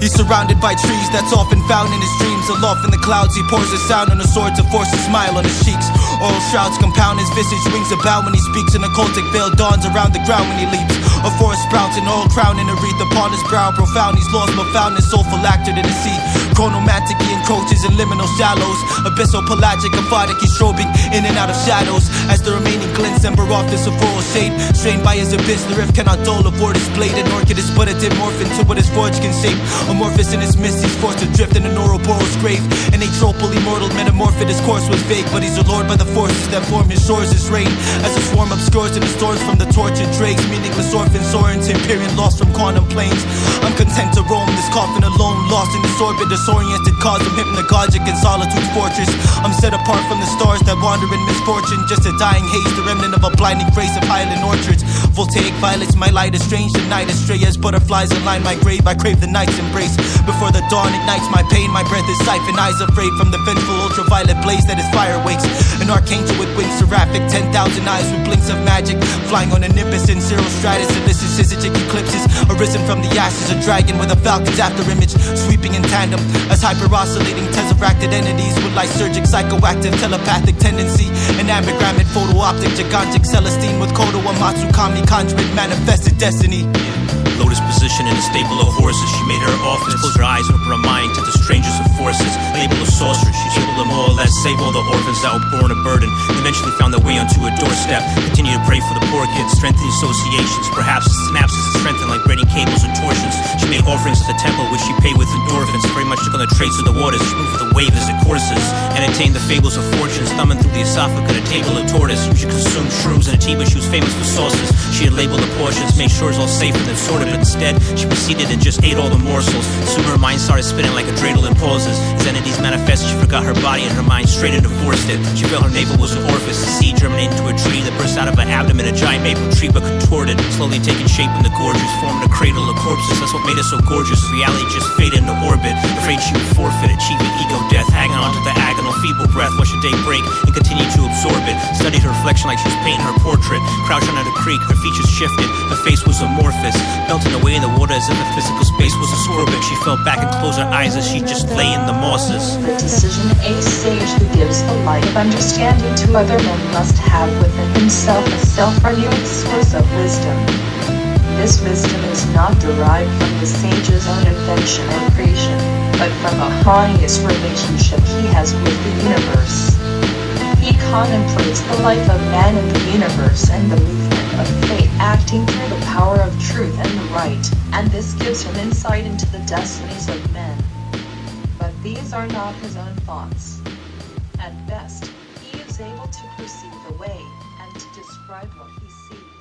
He's surrounded by trees that's often found in his dreams. Aloft in the clouds he pours his sound on a sword to force a smile on his cheeks. Oral shrouds compound his visage, wings about when he speaks. An occultic veil dawns around the ground when he leaps. A forest sprouts, an old crown and a wreath upon his brow. Profound, he's lost but found his soulful actor to the sea. Chronomantic, he encroaches in liminal shallows. Abyssal, pelagic, aphotic, he's strobing in and out of shadows. As the remaining glints ember off this auroral shade. Strained by his abyss, the rift cannot dull, avoid his blade. An orchid is but a dimorph into what his forge can shape. Amorphous in his mist, he's forced to drift in an Ouroboros grave. An atropal immortal metamorphed, his course was vague. But he's allured by the forces that form his shores, his reign. As a swarm obscures in the storms from the tortured dregs. Meaningless orphans soaring to Empyrean, lost from quantum planes. I'm content to roam this coffin alone, lost in this orbit. Disoriented cause of hypnagogic and solitude fortress. I'm set apart from the stars that wander in misfortune. Just a dying haze, the remnant of a blinding grace of highland orchards. Voltaic violets, my light is strange. The night is stray as butterflies align my grave. I crave the night's embrace. Before the dawn ignites my pain, my breath is siphoned. Eyes afraid from the vengeful ultraviolet blaze that his fire wakes. An archangel with wings seraphic, 10,000 eyes with blinks of magic. Flying on a nimbus in cirrostratus, illicit syzygic eclipses. Arisen from the ashes, a dragon with a falcon's after image. Sweeping in tandem as hyper-oscillating tesseracted entities with lysergic, psychoactive, telepathic tendency. An ambigrammate, photo-optic, gigantic, Celestine with Kodo Amatsukami, conjurate, manifested destiny. Lotus position in a stable of horses. She made her office, close her eyes and open her mind to the strangest of forces. Label of sorceress, she labeled them all as save all the orphans that were born a burden. Eventually found their way onto a doorstep. Continue to pray for the poor kids, strengthen associations. Perhaps the synapses is strengthened like braiding cables and torsions. She made offerings at the temple, which she paid with endorphins. Very much took on the traits of the waters. She moved with the wave as it courses, and attained the fables of fortunes. Thumbing through the esophagus, a table of tortoise. She consumed shrooms and a tea, but she was famous for sauces. She had labeled the portions, made sure it's all safe and then sorted. But instead, she proceeded and just ate all the morsels. Soon her mind started spinning like a dreidel in pauses. As entities manifested, she forgot her body and her mind straight and divorced it. She felt her navel was an orifice, a seed germinated into a tree that burst out of her abdomen, a giant maple tree but contorted, slowly taking shape in the gorges, forming a cradle of corpses. That's what made her so gorgeous. Reality just faded into orbit, afraid she would forfeit, achieving ego death, hanging on to the agonal feeble breath. Watch her day break and continue to absorb it. Studied her reflection like she was painting her portrait. Crouched under the creek, her features shifted, her face was amorphous, melting away in the water as if the physical space was absorbent. She fell back and closed her eyes as she just lay in the mosses. The decision a sage who gives the light of understanding to other men must have within himself a self-renewing source of wisdom. This wisdom is not derived from the sage's own invention or creation, but from a harmonious relationship he has with the universe. He contemplates the life of man in the universe and the movement of fate acting through the power of truth and the right, and this gives him insight into the destinies of men. But these are not his own thoughts. At best, he is able to perceive the way and to describe what he sees.